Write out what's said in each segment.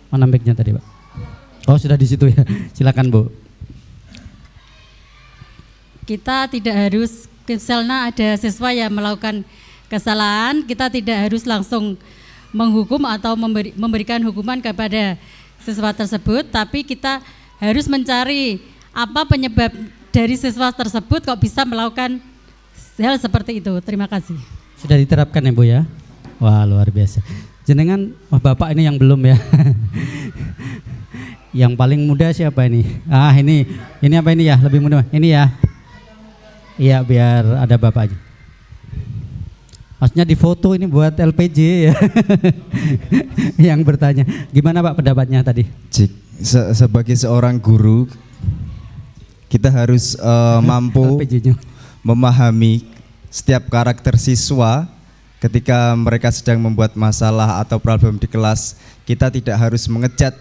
Mana mic-nya tadi, Pak? Oh, sudah di situ ya. Silakan, Bu. Kita tidak harus, misalnya ada siswa yang melakukan kesalahan, kita tidak harus langsung menghukum atau memberikan hukuman kepada siswa tersebut, tapi kita harus mencari apa penyebab dari siswa tersebut kok bisa melakukan hal seperti itu. Terima kasih. Sudah diterapkan ya, Bu ya? Wah, luar biasa. Jenengan, Bapak ini yang belum ya. Yang paling muda siapa ini? Ah, ini apa ini ya? Lebih muda. Ini ya. Iya, biar ada Bapak aja. Maksudnya di foto ini buat LPJ ya. Yang bertanya. Gimana Pak pendapatnya tadi? Sebagai seorang guru, kita harus mampu memahami setiap karakter siswa. Ketika mereka sedang membuat masalah atau problem di kelas, kita tidak harus mengejat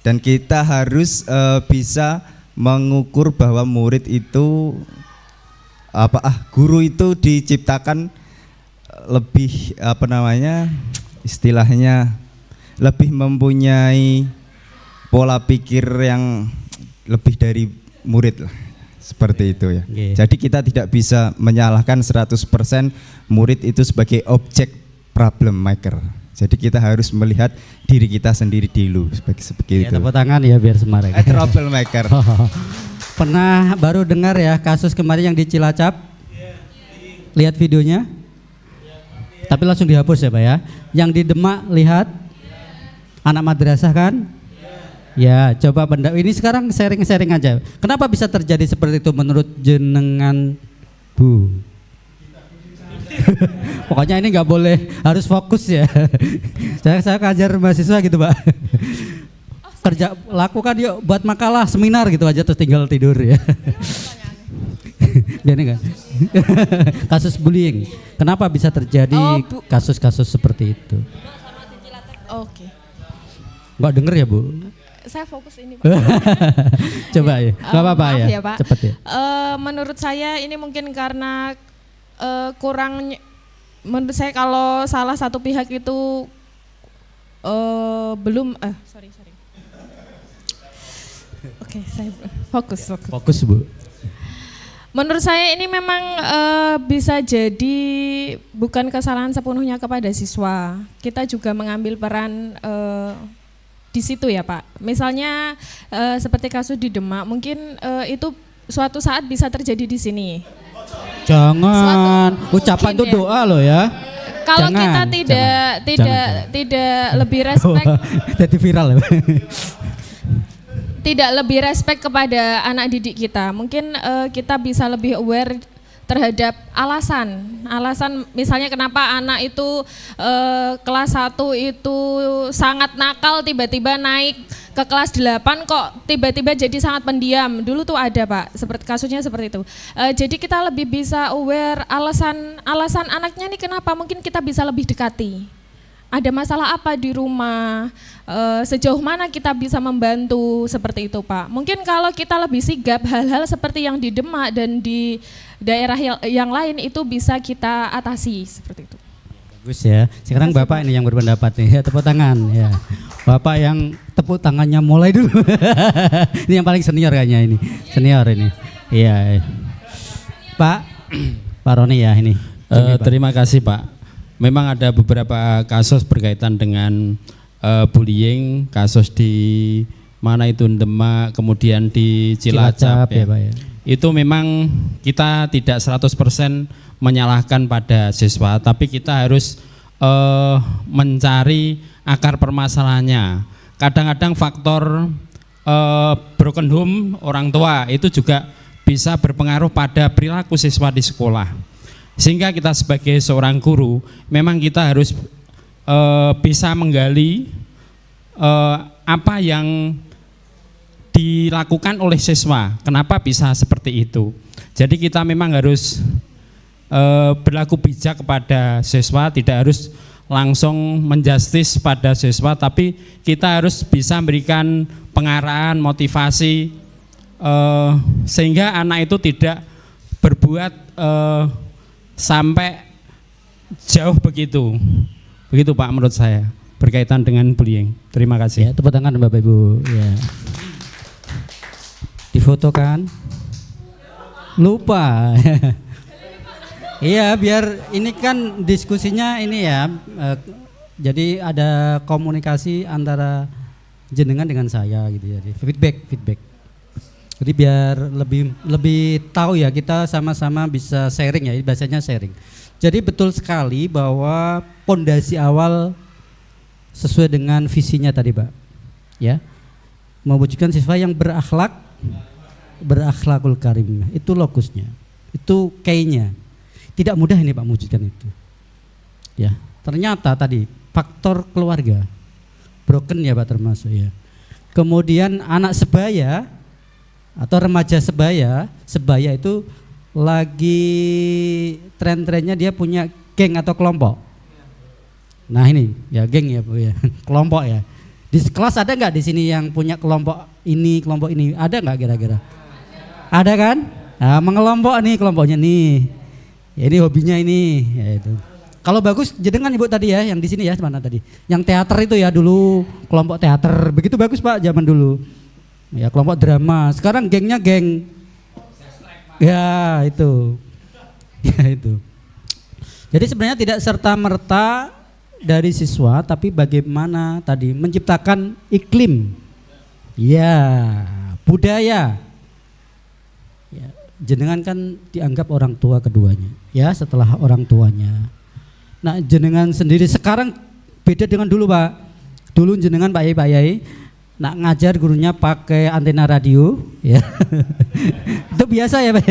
dan kita harus bisa mengukur bahwa murid itu guru itu diciptakan lebih istilahnya lebih mempunyai pola pikir yang lebih dari murid lah. Seperti itu ya. Okay. Jadi kita tidak bisa menyalahkan 100% murid itu sebagai objek problem maker. Jadi kita harus melihat diri kita sendiri dulu sebagai itu. Tepuk tangan ya biar semarak. Trouble maker. Pernah baru dengar ya kasus kemarin yang di Cilacap? Lihat videonya? Tapi langsung dihapus ya Pak ya. Yang di Demak lihat? Anak madrasah kan? Ya, coba ini sekarang sharing-sharing aja. Kenapa bisa terjadi seperti itu menurut jenengan, Bu? Pokoknya ini nggak boleh, harus fokus ya. Saya ngajar mahasiswa gitu, Pak. Kerja lakukan yuk buat makalah, seminar gitu aja terus tinggal tidur ya. Gini kan? Kasus bullying. Kenapa bisa terjadi kasus-kasus seperti itu? Oke. Nggak denger ya, Bu? Saya fokus ini Pak. Coba ya, nggak apa-apa ya, Pak. Cepet ya. Menurut saya ini mungkin karena menurut saya kalau salah satu pihak itu belum sorry. Oke, saya fokus. Bu. Menurut saya ini memang bisa jadi bukan kesalahan sepenuhnya kepada siswa. Kita juga mengambil peran di situ ya Pak. Misalnya seperti kasus di Demak, mungkin itu suatu saat bisa terjadi di sini. Jangan, ucapan itu doa loh ya. Kalau kita tidak lebih respect, jadi viral ya. Tidak lebih respect kepada anak didik kita, mungkin kita bisa lebih aware terhadap alasan misalnya kenapa anak itu kelas 1 itu sangat nakal tiba-tiba naik ke kelas 8 kok tiba-tiba jadi sangat pendiam. Dulu tuh ada Pak, seperti kasusnya seperti itu. Jadi kita lebih bisa aware alasan anaknya nih kenapa, mungkin kita bisa lebih dekati. Ada masalah apa di rumah, sejauh mana kita bisa membantu seperti itu Pak. Mungkin kalau kita lebih sigap hal-hal seperti yang di Demak dan di daerah yang lain itu bisa kita atasi seperti itu. Bagus ya, sekarang Bapak ini yang berpendapat nih, ya, tepuk tangan ya. Bapak yang tepuk tangannya mulai dulu. Ini yang paling senior kayaknya ini, senior ini. Iya, Pak Roni ya ini. Terima kasih Pak. Memang ada beberapa kasus berkaitan dengan bullying, kasus di mana itu Demak, kemudian di Cilacap ya. Pak, ya. Itu memang kita tidak 100% menyalahkan pada siswa, tapi kita harus mencari akar permasalahannya. Kadang-kadang faktor broken home orang tua itu juga bisa berpengaruh pada perilaku siswa di sekolah. Sehingga kita sebagai seorang guru memang kita harus bisa menggali apa yang dilakukan oleh siswa, kenapa bisa seperti itu. Jadi kita memang harus berlaku bijak kepada siswa, tidak harus langsung menjustis pada siswa, tapi kita harus bisa memberikan pengarahan, motivasi sehingga anak itu tidak berbuat sampai jauh begitu Pak menurut saya. berkaitan dengan bullying. Terima kasih. Ya, tepuk tangan Bapak Ibu. Ya. Difotokan? Lupa. Iya, biar ini kan diskusinya ini ya. Jadi ada komunikasi antara jenengan dengan saya gitu ya. Feedback. Jadi biar lebih tahu ya, kita sama-sama bisa sharing ya, bahasanya sharing. Jadi betul sekali bahwa pondasi awal sesuai dengan visinya tadi, Pak. Ya. Mewujudkan siswa yang berakhlakul karim. Itu lokusnya. Itu key-nya. Tidak mudah ini Pak mewujudkan itu. Ya, ternyata tadi faktor keluarga broken ya Pak termasuk ya. Kemudian anak sebaya atau remaja sebaya itu lagi tren-trennya dia punya geng atau kelompok. Nah ini ya geng ya Bu ya, kelompok ya. Di kelas ada nggak di sini yang punya kelompok ini? Ada nggak kira-kira? Ada kan? Nah, mengelompok nih kelompoknya nih. Ya, ini hobinya ini, ya itu. Kalau bagus jenengan Ibu tadi ya, yang di sini ya mana tadi? Yang teater itu ya dulu kelompok teater, begitu bagus Pak zaman dulu. Ya kelompok drama, sekarang gengnya geng. Ya itu, ya itu. Jadi sebenarnya tidak serta merta dari siswa, tapi bagaimana tadi menciptakan iklim, ya budaya. Ya, jenengan kan dianggap orang tua keduanya, ya setelah orang tuanya. Nah jenengan sendiri sekarang beda dengan dulu Pak. Dulu jenengan Pak Yai, nak ngajar gurunya pakai antena radio, ya. Itu biasa ya Pak.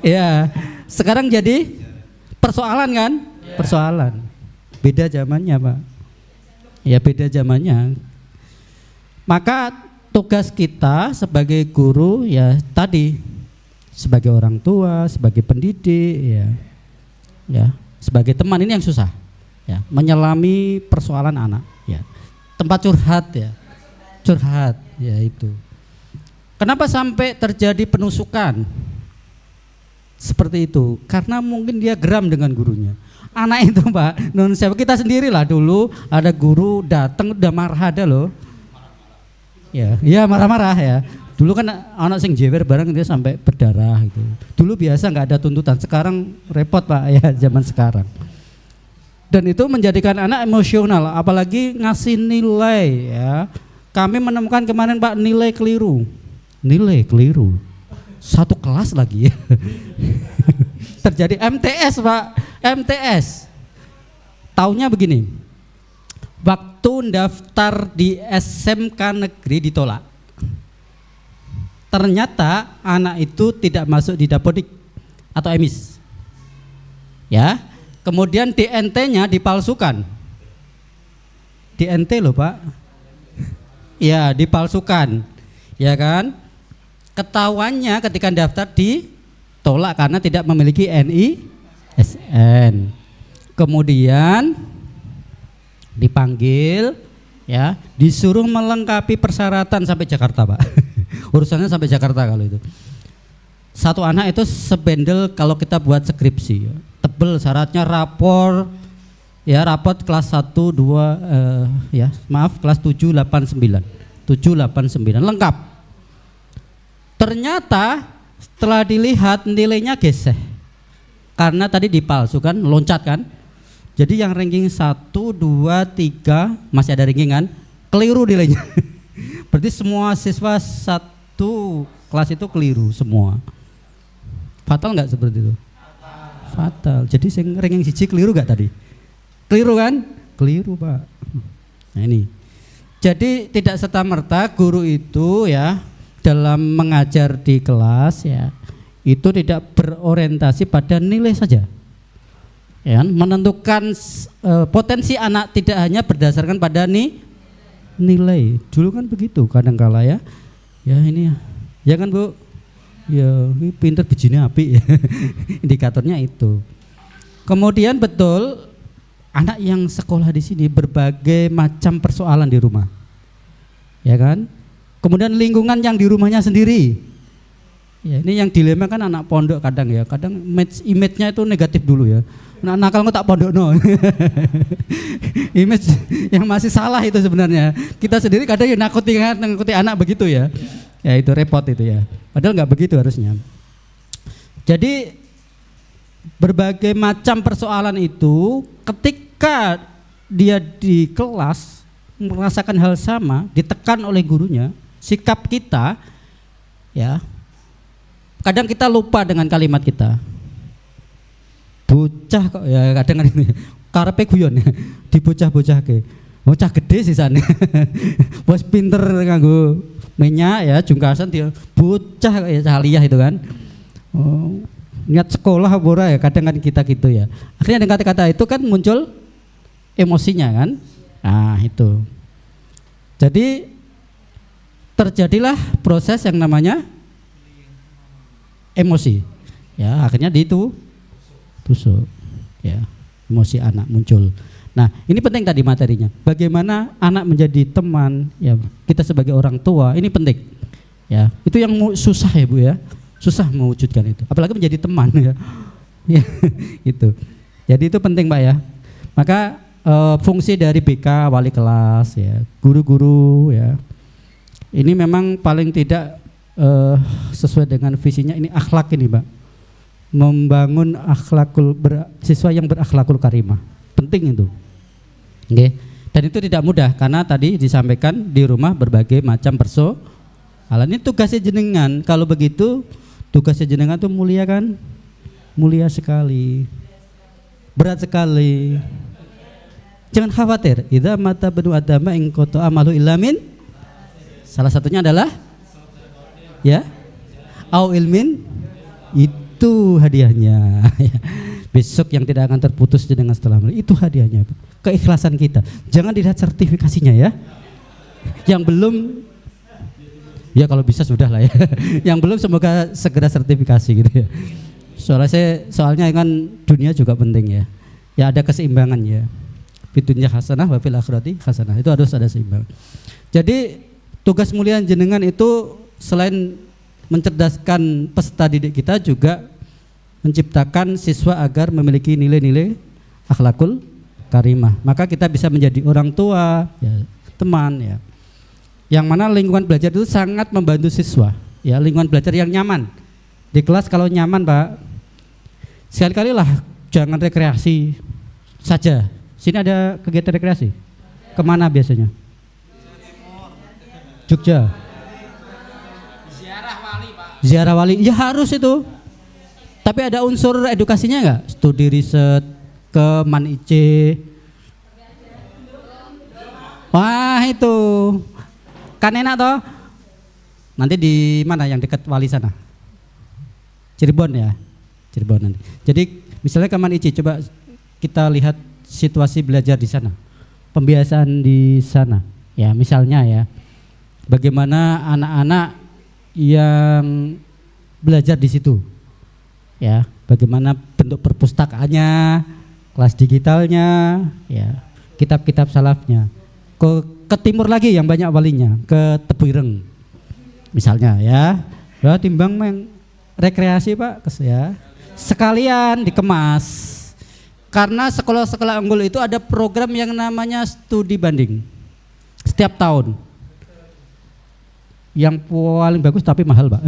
Ya. Sekarang jadi persoalan kan? Persoalan. Beda zamannya Pak. Ya beda zamannya. Maka tugas kita sebagai guru ya tadi, sebagai orang tua, sebagai pendidik ya sebagai teman ini yang susah ya, menyelami persoalan anak ya, tempat curhat ya itu. Kenapa sampai terjadi penusukan seperti itu? Karena mungkin dia geram dengan gurunya. Anak itu Pak, non siapa kita sendirilah dulu ada guru datang udah marah ada loh. Ya marah-marah ya. Dulu kan anak sing jewer bareng dia sampai berdarah gitu. Dulu biasa nggak ada tuntutan, sekarang repot Pak ya zaman sekarang. Dan itu menjadikan anak emosional, apalagi ngasih nilai ya. Kami menemukan kemarin Pak nilai keliru. Satu kelas lagi ya. Terjadi MTS Pak, MTS. Taunya begini. Waktu daftar di SMK negeri ditolak. Ternyata anak itu tidak masuk di Dapodik atau EMIS. Ya. Kemudian DNT-nya dipalsukan. DNT loh Pak. Ya, dipalsukan. Ya kan? Ketahuannya ketika daftar ditolak karena tidak memiliki NISN. Kemudian dipanggil ya, disuruh melengkapi persyaratan sampai Jakarta Pak. Urusannya sampai Jakarta kalau itu. Satu anak itu sebendel kalau kita buat skripsi ya. Tebel syaratnya rapor kelas 1 2 kelas 789 lengkap. Ternyata setelah dilihat nilainya geseh karena tadi dipalsukan, loncat kan. Jadi yang ranking 1 2 3 masih ada rankingan, keliru nilainya. Berarti semua siswa satu kelas itu keliru semua. Fatal nggak seperti itu? Fatal. Jadi yang ranking 1 keliru nggak tadi? Keliru kan? Keliru Pak. Nah ini. Jadi tidak serta-merta guru itu ya dalam mengajar di kelas ya itu tidak berorientasi pada nilai saja. Ya, menentukan potensi anak tidak hanya berdasarkan pada nilai. Dulu kan begitu kadang-kala ya. Ya ini ya kan Bu. Ya ini pinter bijinya api ya. Indikatornya itu. Kemudian betul anak yang sekolah di sini berbagai macam persoalan di rumah. Ya kan? Kemudian lingkungan yang di rumahnya sendiri. Ya, ini yang dilema kan anak pondok kadang ya. Kadang image-nya itu negatif dulu ya. nakal tak pondokno. Image yang masih salah itu sebenarnya. Kita sendiri kadang ya nakuti anak begitu ya. Ya itu repot itu ya. Padahal nggak begitu harusnya. Jadi berbagai macam persoalan itu ketika dia di kelas merasakan hal sama, ditekan oleh gurunya, sikap kita ya. Kadang kita lupa dengan kalimat kita. Bocah kok ya kadang kan ini karepe guyon dibocah-bocahke. Bocah gede sih sana. Bos pinter nganggo minyak ya jungkasan dia bocah ya cahliah itu kan. Oh, niat sekolah ora ya kadang kan kita gitu ya. Akhirnya dengan kata-kata itu kan muncul emosinya kan. Nah, itu. Jadi terjadilah proses yang namanya emosi. Ya, akhirnya tusuk ya, emosi anak muncul. Nah, ini penting tadi materinya. Bagaimana anak menjadi teman ya, kita sebagai orang tua ini penting. Ya, itu yang susah ya Bu ya. Susah mewujudkan itu. Apalagi menjadi teman ya. Ya, itu. Jadi itu penting Pak ya. Maka fungsi dari BK wali kelas ya, guru-guru ya. Ini memang paling tidak sesuai dengan visinya ini akhlak ini Pak. Membangun siswa yang berakhlakul karimah. Penting itu. Oke. Dan itu tidak mudah karena tadi disampaikan di rumah berbagai macam persoalan. Ini tugasnya jenengan. Kalau begitu tugasnya jenengan itu mulia kan? Mulia sekali. Berat sekali. Jangan khawatir. Idza mata banu adama in qata amalu ilamin. Salah satunya adalah ya au ilmin, itu hadiahnya. Besok yang tidak akan terputus dengan setelah itu hadiahnya. Keikhlasan kita. Jangan dilihat sertifikasinya ya. Yang belum ya kalau bisa sudah lah ya. Yang belum semoga segera sertifikasi gitu ya. Soalnya kan dunia juga penting ya. Ya ada keseimbangan ya. Fitunya hasanah wa fil akhirati hasanah. Itu harus ada seimbang. Jadi tugas mulia jenengan itu selain mencerdaskan peserta didik kita juga menciptakan siswa agar memiliki nilai-nilai akhlakul karimah. Maka kita bisa menjadi orang tua, ya, teman ya. Yang mana lingkungan belajar itu sangat membantu siswa. Ya, lingkungan belajar yang nyaman. Di kelas kalau nyaman, Pak. Sekali-kali lah jangan rekreasi saja. Sini ada kegiatan rekreasi. Kemana biasanya? Jogja. Ziarah wali, ya harus itu. Tapi ada unsur edukasinya enggak? Studi riset ke Man-IC. Wah itu, kan enak toh. Nanti di mana yang dekat wali sana? Cirebon ya, Cirebon nanti. Jadi misalnya ke Man-IC, coba kita lihat situasi belajar di sana, pembiasaan di sana. Ya misalnya ya, bagaimana anak-anak yang belajar di situ, ya, bagaimana bentuk perpustakaannya, kelas digitalnya, ya, kitab-kitab salafnya. Ke timur lagi yang banyak walinya, ke Tebuireng, misalnya ya, timbang rekreasi Pak, ya, sekalian dikemas. Karena sekolah-sekolah unggul itu ada program yang namanya studi banding setiap tahun. Yang paling bagus tapi mahal Pak.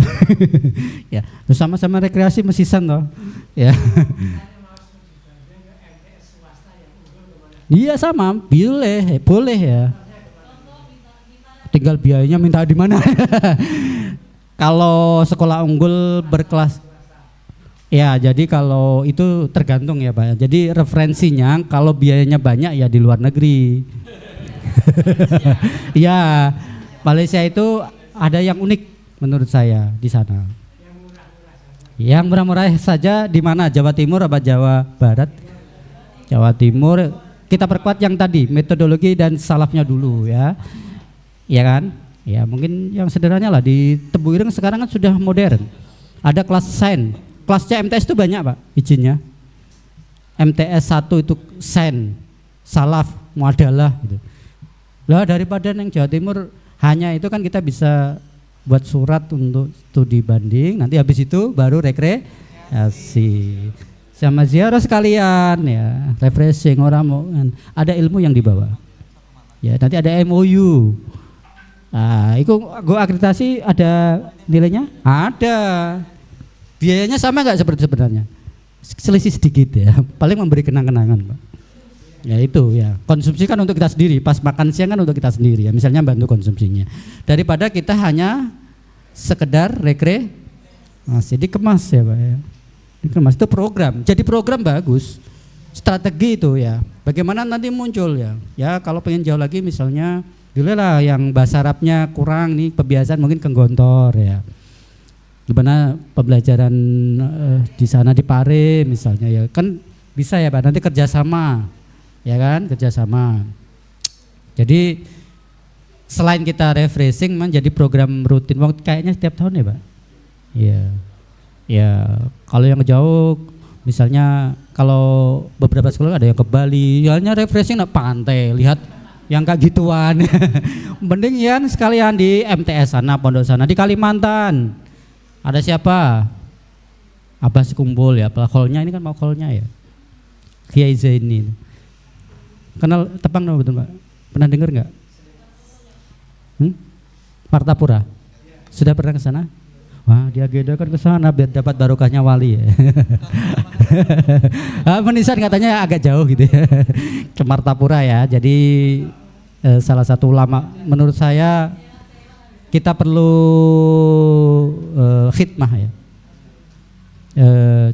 Ya, sama-sama rekreasi mesisan toh. Ya. Iya sama, boleh ya. Tinggal biayanya minta di mana. Kalau sekolah unggul berkelas, ya jadi kalau itu tergantung ya Pak. Jadi referensinya kalau biayanya banyak ya di luar negeri. Ya, Malaysia itu ada yang unik menurut saya di sana. Yang murah-murah saja di mana? Jawa Timur apa Jawa Barat? Jawa Timur. Kita perkuat yang tadi metodologi dan salafnya dulu ya. Iya kan? Ya mungkin yang sederhananya lah di Tebuireng sekarang kan sudah modern. Ada kelas sains. Kelasnya MTS itu banyak Pak izinnya. MTS 1 itu sains, salaf, muadalah gitu. Lah daripada yang Jawa Timur hanya itu kan kita bisa buat surat untuk studi banding, nanti habis itu baru rekreasi. sama ziarah sekalian ya, refreshing orang mau ada ilmu yang dibawa. Ya, nanti ada MOU. Nah, itu go akreditasi ada nilainya? Ada. Biayanya sama nggak sebenarnya? Selisih sedikit ya, paling memberi kenang-kenangan, Pak. Ya itu ya, konsumsi kan untuk kita sendiri, pas makan siang kan untuk kita sendiri ya, misalnya bantu konsumsinya. Daripada kita hanya sekedar masih dikemas ya Pak ya. Dikemas itu program, jadi program bagus. Strategi itu ya, bagaimana nanti muncul ya. Ya kalau pengen jauh lagi misalnya, dulu lah yang bahasa Arabnya kurang nih, kebiasaan mungkin ke Gontor ya. Gimana pembelajaran di sana di Pare misalnya ya, kan bisa ya Pak, nanti kerjasama. Ya kan, kerjasama. Jadi selain kita refreshing menjadi program rutin, kayaknya setiap tahun ya Pak. Iya. Ya kalau yang jauh, misalnya kalau beberapa sekolah ada yang ke Bali, hanya refreshing nak pantai, lihat yang kayak gituan. Mending ya sekalian di MTS sana, pondok sana, di Kalimantan. Ada siapa? Abbas kumpul ya, hallnya ini kan mau hallnya ya. Kiai Zaini. Kenal Tepang nama betul Pak? Pernah dengar nggak? Martapura. Sudah pernah ke sana? Wah, diagendakan ke sana biar dapat barokahnya wali ya. Menisan katanya agak jauh gitu ya. Ke Martapura ya. Jadi salah satu ulama, menurut saya kita perlu khidmah ya.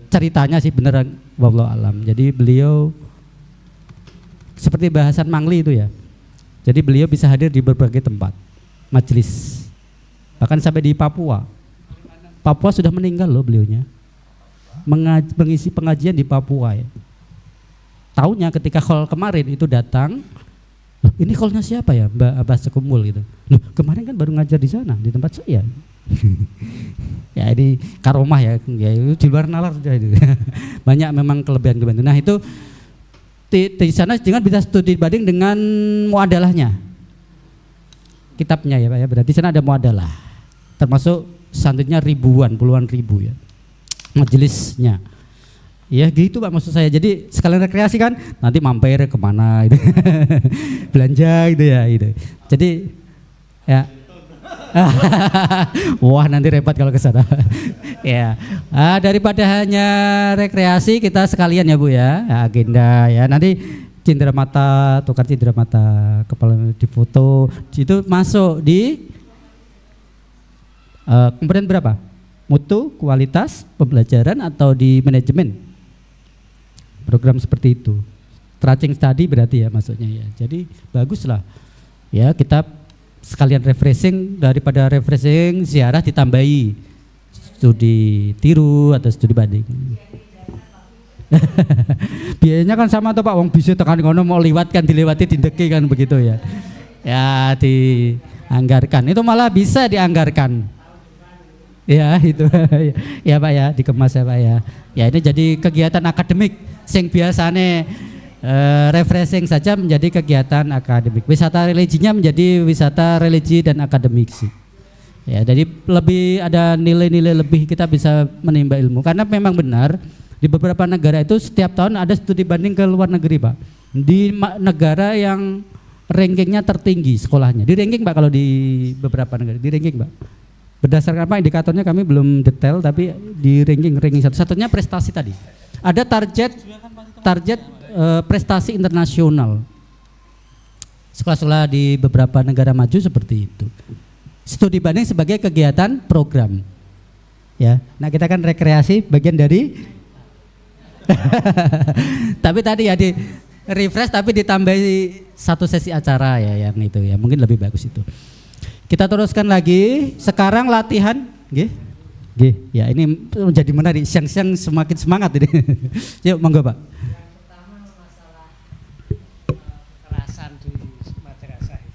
Ceritanya sih beneran wallahu alam. Jadi beliau seperti bahasan Mangli itu ya. Jadi beliau bisa hadir di berbagai tempat, majelis. Bahkan sampai di Papua. Papua sudah meninggal loh beliaunya. Mengisi pengajian di Papua ya. Taunya ketika khol kemarin itu datang, loh, ini kholnya siapa ya? Mbak Abbas Sekumpul gitu. Loh, kemarin kan baru ngajar di sana, di tempat saya. Ya ini karomah ya, di luar nalar sudah itu. Banyak memang kelebihan-kelebihan. Nah itu di sana dengan bisa studi banding dengan muadalahnya, kitabnya ya Pak ya. Berarti sana ada muadalah, termasuk santrinya ribuan, puluhan ribu ya, majelisnya. Ya gitu Pak maksud saya. Jadi sekalian rekreasi kan, nanti mampir kemana gitu. Belanja gitu ya gitu. Jadi ya. Wah nanti repot kalau ke sana. Ya, daripada hanya rekreasi kita sekalian ya Bu ya, agenda ya. Nanti cindera mata, tukar cindera mata, kepala difoto, itu masuk di komponen berapa? Mutu, kualitas, pembelajaran atau di manajemen? Program seperti itu. Tracing study berarti ya maksudnya ya. Jadi baguslah ya kita sekalian refreshing, daripada refreshing ziarah ditambahi studi tiru atau studi banding. Biayanya kan sama tuh Pak, wong bisa tekan kono mau liwat kan dilewati dindeki kan begitu ya. Ya dianggarkan, itu malah bisa dianggarkan. Ya itu ya Pak ya, dikemas ya Pak ya. Ya ini jadi kegiatan akademik sing biasane refreshing saja menjadi kegiatan akademik. Wisata religinya menjadi wisata religi dan akademik sih. Ya, jadi lebih ada nilai-nilai lebih kita bisa menimba ilmu karena memang benar di beberapa negara itu setiap tahun ada studi banding ke luar negeri Pak. Di negara yang rankingnya tertinggi sekolahnya. Di ranking Pak kalau di beberapa negara, di ranking Pak. Berdasarkan apa indikatornya kami belum detail tapi di ranking satu-satunya prestasi tadi. Ada target prestasi internasional. Sekolah-sekolah di beberapa negara maju seperti itu. Studi banding sebagai kegiatan program. Ya. Nah, kita kan rekreasi bagian dari tapi tadi ya di refresh tapi ditambahi satu sesi acara ya yang itu ya. Mungkin lebih bagus itu. Kita teruskan lagi. Sekarang latihan, nggih. Nggih. Ya, ini menjadi menarik. Siang-siang semakin semangat ini. Yuk, monggo, Pak.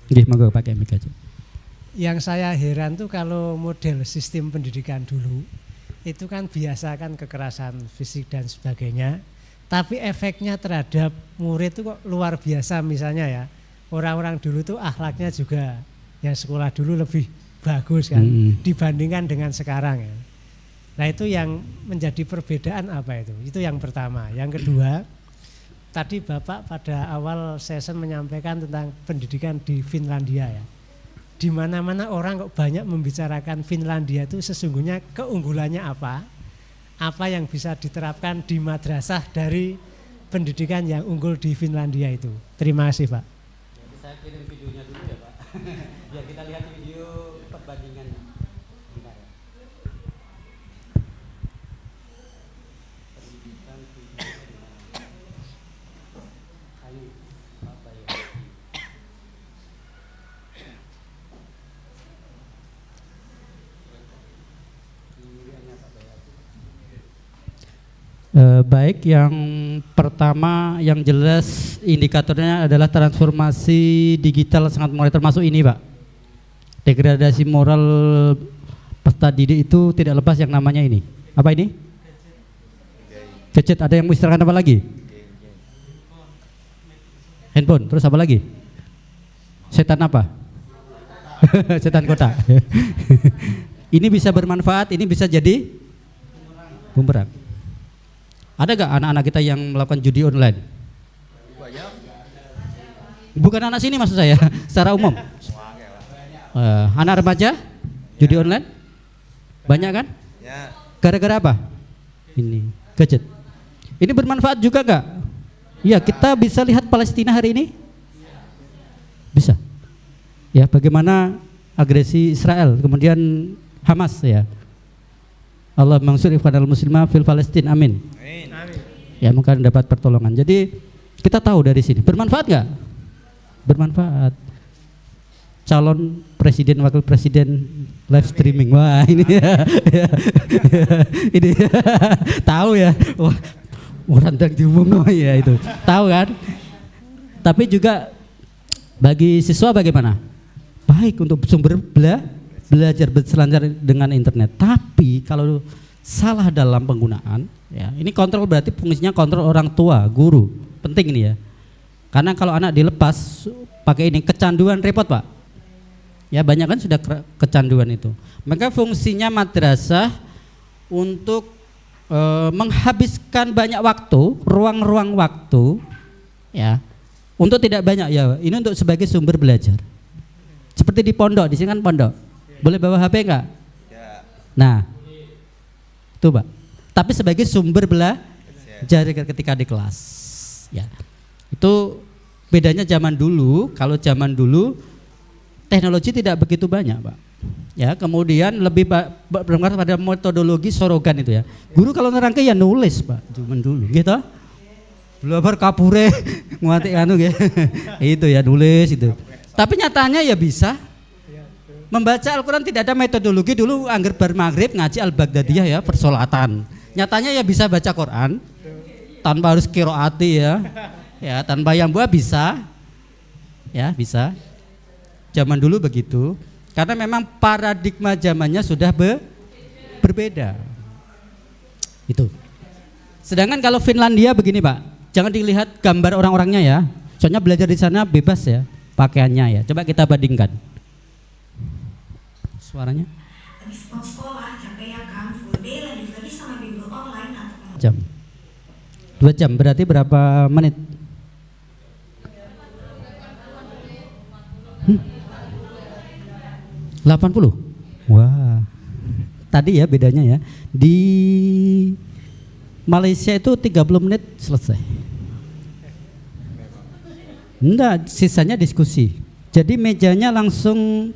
Nggih, monggo pakai mic aja. Yang saya heran tuh kalau model sistem pendidikan dulu itu kan biasa kan kekerasan fisik dan sebagainya, tapi efeknya terhadap murid itu kok luar biasa. Misalnya ya, orang-orang dulu tuh akhlaknya juga yang sekolah dulu lebih bagus kan dibandingkan dengan sekarang ya. Nah itu yang menjadi perbedaan apa itu? Itu yang pertama. Yang kedua, tadi Bapak pada awal session menyampaikan tentang pendidikan di Finlandia ya. Di mana-mana orang kok banyak membicarakan Finlandia itu sesungguhnya keunggulannya apa yang bisa diterapkan di madrasah dari pendidikan yang unggul di Finlandia itu. Terima kasih Pak. Jadi saya kirim videonya dulu ya Pak. Biar kita lihat video perbandingannya. Bentar ya. Pendidikan Finlandia. Ayo, apa ya? Baik, yang pertama yang jelas indikatornya adalah transformasi digital sangat mulai termasuk ini Pak. Degradasi moral peserta didik itu tidak lepas yang namanya ini. Apa ini? Gadget. Ada yang mau istilahkan apa lagi? Handphone. Terus apa lagi? Setan apa? Setan kota. Ini bisa bermanfaat, ini bisa jadi bumerang. Ada gak anak-anak kita yang melakukan judi online? Bukan anak sini maksud saya, secara umum. Anak remaja judi online? Banyak kan? Gara-gara apa? Ini gadget. Ini bermanfaat juga gak? Ya, kita bisa lihat Palestina hari ini? Bisa. Ya, bagaimana agresi Israel, kemudian Hamas ya. Allah mansur ikhwanal muslimah fil Palestin, amin. Ya, mungkin dapat pertolongan. Jadi kita tahu dari sini bermanfaat nggak? Bermanfaat. Calon presiden, wakil presiden live streaming, wah ini ya, ini tahu ya, wah orang yang diumum ya itu, tahu kan? Tapi juga bagi siswa bagaimana? Baik untuk sumber belajar berselancar dengan internet, tapi kalau salah dalam penggunaan, ya ini kontrol berarti fungsinya kontrol orang tua, guru, penting ini ya. Karena kalau anak dilepas pakai ini kecanduan repot Pak. Ya banyak kan sudah kecanduan itu. Maka fungsinya madrasah untuk menghabiskan banyak waktu, ruang-ruang waktu, ya untuk tidak banyak ya. Ini untuk sebagai sumber belajar. Seperti di pondok, di sini kan pondok. Boleh bawa HP enggak? Ya. Nah, itu Pak. Tapi sebagai sumber belajar ketika di kelas. Ya, itu bedanya zaman dulu. Kalau zaman dulu teknologi tidak begitu banyak Pak. Ya, kemudian lebih berpengaruh pada metodologi sorogan itu ya. Guru kalau nerangke ya nulis Pak, zaman dulu, gitu. Belajar kapure nguatik anu ya. Itu ya nulis itu. Tapi nyatanya ya bisa. Membaca Al-Quran tidak ada metodologi dulu, angger bar maghrib ngaji Al-Baghdadiyah ya, persolatan. Nyatanya ya bisa baca Quran tanpa harus qiraati ya tanpa yang buah bisa, ya bisa. Zaman dulu begitu, karena memang paradigma zamannya sudah berbeda. Itu. Sedangkan kalau Finlandia begini Pak, jangan dilihat gambar orang-orangnya ya, soalnya belajar di sana bebas ya pakaiannya ya. Coba kita bandingkan. Suaranya? Habis pulang sekolah capek ya kan, full day lanjut lagi sama bimbel online atau jam. 2 jam berarti berapa menit? 80? Wah. Tadi ya bedanya ya. Di Malaysia itu 30 menit selesai. Enggak, sisanya diskusi. Jadi mejanya langsung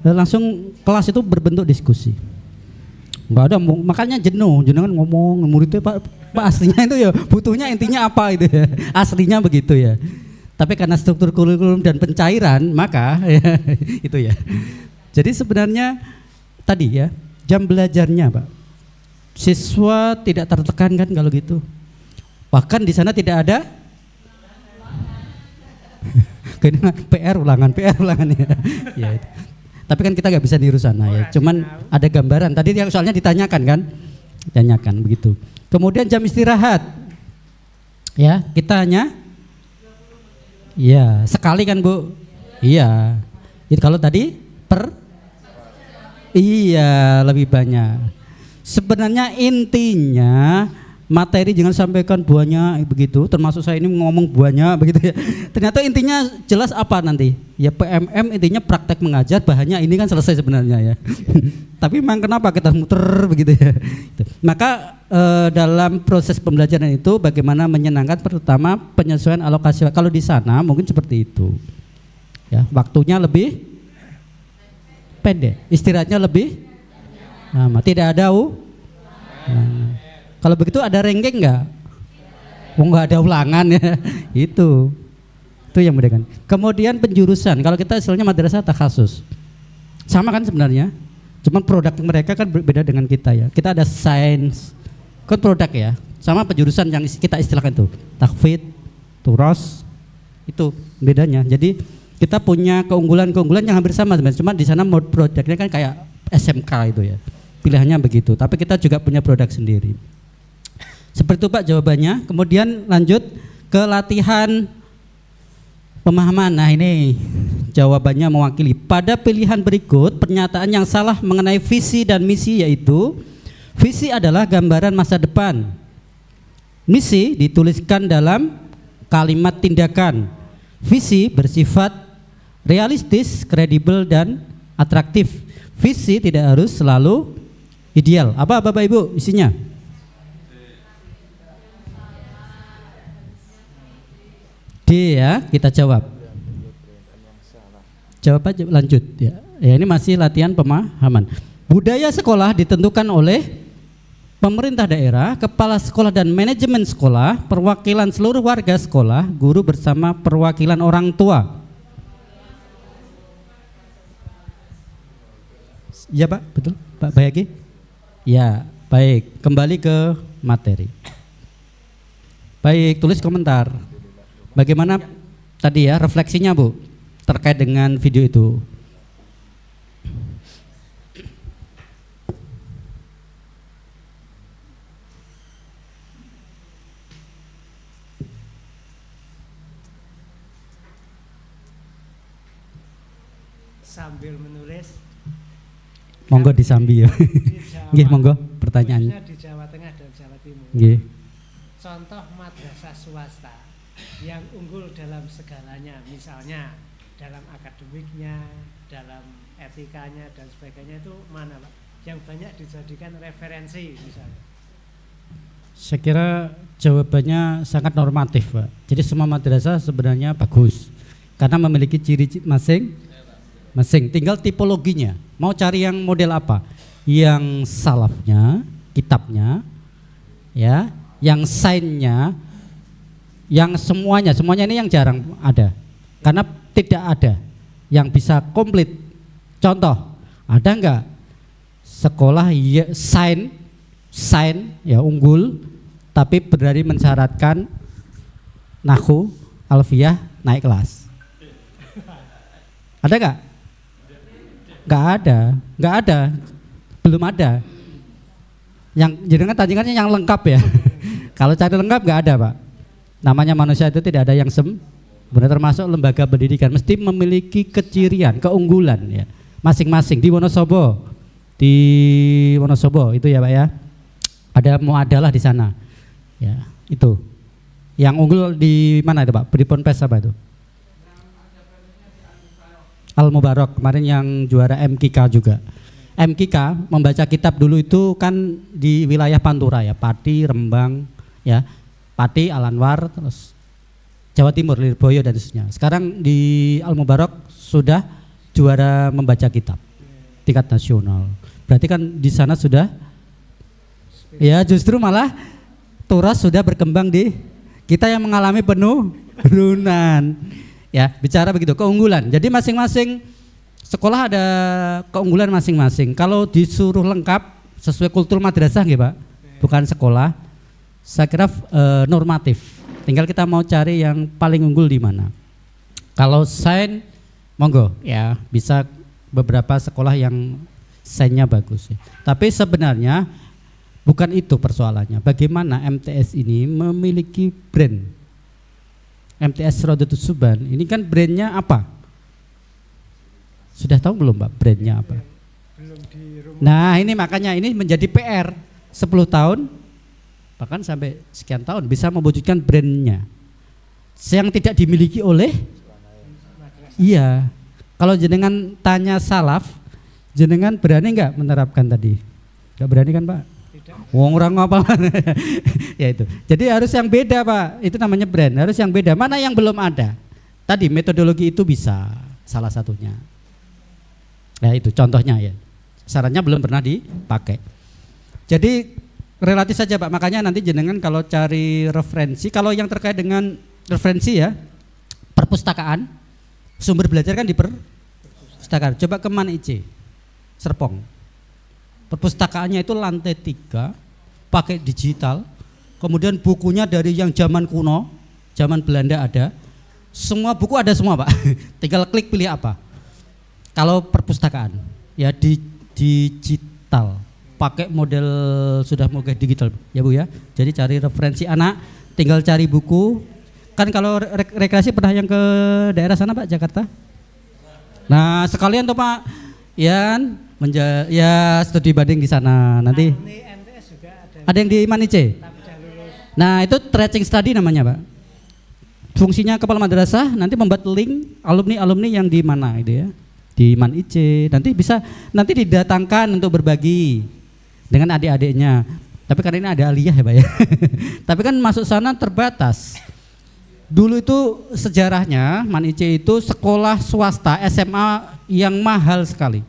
langsung kelas itu berbentuk diskusi. Enggak ada, makanya jenuh kan ngomong muridnya Pak aslinya itu ya butuhnya intinya apa itu ya. Aslinya begitu ya. Tapi karena struktur kurikulum dan pencairan maka ya, itu ya. Jadi sebenarnya tadi ya jam belajarnya Pak. Siswa tidak tertekan kan kalau gitu. Bahkan di sana tidak ada PR ulangan ya. Ya itu. Tapi kan kita nggak bisa niru sana ya. Cuman ada gambaran. Tadi yang soalnya ditanyakan kan, ditanyakan begitu. Kemudian jam istirahat, ya kita hanya, ya sekali kan Bu, iya. Itu kalau tadi iya lebih banyak. Sebenarnya intinya materi jangan sampaikan buahnya begitu, termasuk saya ini ngomong buahnya begitu ya. Ternyata intinya jelas apa nanti? Ya PMM intinya praktek mengajar, bahannya ini kan selesai sebenarnya ya. Tapi memang kenapa kita muter begitu ya? Maka dalam proses pembelajaran itu bagaimana menyenangkan, pertama penyesuaian alokasi. Kalau di sana mungkin seperti itu. Ya, waktunya lebih pendek, istirahatnya lebih lama, tidak ada kalau begitu ada ranking nggak? Nggak ada ulangan ya. Itu yang membedakan. Kemudian penjurusan, kalau kita istilahnya madrasah takhasus, sama kan sebenarnya, cuman produk mereka kan berbeda dengan kita ya. Kita ada sains, kan produk ya, sama penjurusan yang kita istilahkan itu tahfidz, turas, itu bedanya. Jadi kita punya keunggulan yang hampir sama sebenarnya, cuma di sana mode produknya kan kayak SMK itu ya, pilihannya begitu. Tapi kita juga punya produk sendiri. Seperti itu Pak jawabannya. Kemudian lanjut ke latihan pemahaman. Nah ini jawabannya mewakili. Pada pilihan berikut pernyataan yang salah mengenai visi dan misi yaitu visi adalah gambaran masa depan. Misi dituliskan dalam kalimat tindakan. Visi bersifat realistis, kredibel dan atraktif. Visi tidak harus selalu ideal. Apa Bapak Ibu isinya? D ya, kita jawab. Jawab aja, lanjut ya. Ya ini masih latihan pemahaman. Budaya sekolah ditentukan oleh pemerintah daerah, kepala sekolah dan manajemen sekolah, perwakilan seluruh warga sekolah, guru bersama perwakilan orang tua. Ya Pak, betul Pak Bayaki? Ya, baik. Kembali ke materi. Baik, tulis komentar. Bagaimana tadi ya refleksinya Bu terkait dengan video itu? Sambil menulis. Monggo disambi ya. Nggih, monggo pertanyaannya. Di Jawa Tengah dan Jawa Timur. Nggih. Contoh madrasah swasta yang unggul dalam segalanya, misalnya dalam akademiknya, dalam etikanya dan sebagainya, itu mana Pak? Yang banyak dijadikan referensi misalnya. Saya kira jawabannya sangat normatif Pak. Jadi semua madrasah sebenarnya bagus karena memiliki ciri masing-masing. Tinggal tipologinya. Mau cari yang model apa? Yang salafnya, kitabnya, ya, yang sainnya, yang semuanya ini yang jarang ada. Karena tidak ada yang bisa komplit. Contoh, ada enggak sekolah ya, sain ya unggul tapi berani mensyaratkan nahwu, alfiyah naik kelas? Ada enggak? Enggak ada. Belum ada. Yang jenengan tandingannya yang lengkap ya. Kalau cari lengkap enggak ada, Pak. Namanya manusia itu tidak ada yang benar, termasuk lembaga pendidikan mesti memiliki kecirian, keunggulan ya masing-masing. Di Wonosobo itu ya Pak ya, ada muadalah di sana ya, itu yang unggul di mana itu Pak? Di Ponpes apa itu? Al Mubarak kemarin yang juara MKK juga. MKK membaca kitab dulu itu kan di wilayah Pantura ya, Pati, Rembang ya, Pati, Al-Anwar, terus Jawa Timur, Lirboyo dan seterusnya. Sekarang di Al Mubarak sudah juara membaca kitab tingkat nasional. Berarti kan di sana sudah ya, justru malah Turas sudah berkembang di kita yang mengalami penurunan. Ya, bicara begitu, keunggulan. Jadi masing-masing sekolah ada keunggulan masing-masing. Kalau disuruh lengkap sesuai kultur madrasah nggih Pak, bukan sekolah. Saya kira normatif. Tinggal kita mau cari yang paling unggul di mana. Kalau sains, monggo ya, bisa beberapa sekolah yang sainsnya bagus ya. Tapi sebenarnya bukan itu persoalannya. Bagaimana MTS ini memiliki brand. MTS Rodatus Suban ini kan brandnya apa? Sudah tahu belum Pak brandnya apa? Nah ini makanya ini menjadi PR 10 tahun bahkan sampai sekian tahun bisa mewujudkan brandnya yang tidak dimiliki oleh iya. Kalau jenengan tanya salaf, jenengan berani nggak menerapkan tadi? Nggak berani kan Pak? Wong orang apa? Ya itu. Jadi harus yang beda Pak. Itu namanya brand. Harus yang beda. Mana yang belum ada? Tadi metodologi itu bisa salah satunya. Ya itu contohnya ya. Syaratnya belum pernah dipakai. Jadi relatif saja Pak. Makanya nanti jenengan kalau cari referensi, kalau yang terkait dengan referensi ya, perpustakaan, sumber belajar kan di perpustakaan. Coba ke Man IC, Serpong. Perpustakaannya itu lantai 3, pakai digital. Kemudian bukunya dari yang zaman kuno, zaman Belanda ada. Semua buku ada semua Pak. Tinggal klik pilih apa. Kalau perpustakaan ya di digital, pakai model sudah mau kayak digital ya Bu ya. Jadi cari referensi anak, tinggal cari buku. Kan kalau rekreasi pernah yang ke daerah sana Pak, Jakarta? Nah sekalian tuh Pak, ya studi banding di sana nanti. Ada yang di Manice. Nah itu tracing study namanya Pak. Fungsinya kepala madrasah nanti membuat link alumni yang di mana itu ya, di Manice. Nanti bisa didatangkan untuk berbagi dengan adik-adiknya. Tapi karena ini ada aliyah ya Pak ya. Tapi kan masuk sana terbatas. Dulu itu sejarahnya Manice itu sekolah swasta SMA yang mahal sekali.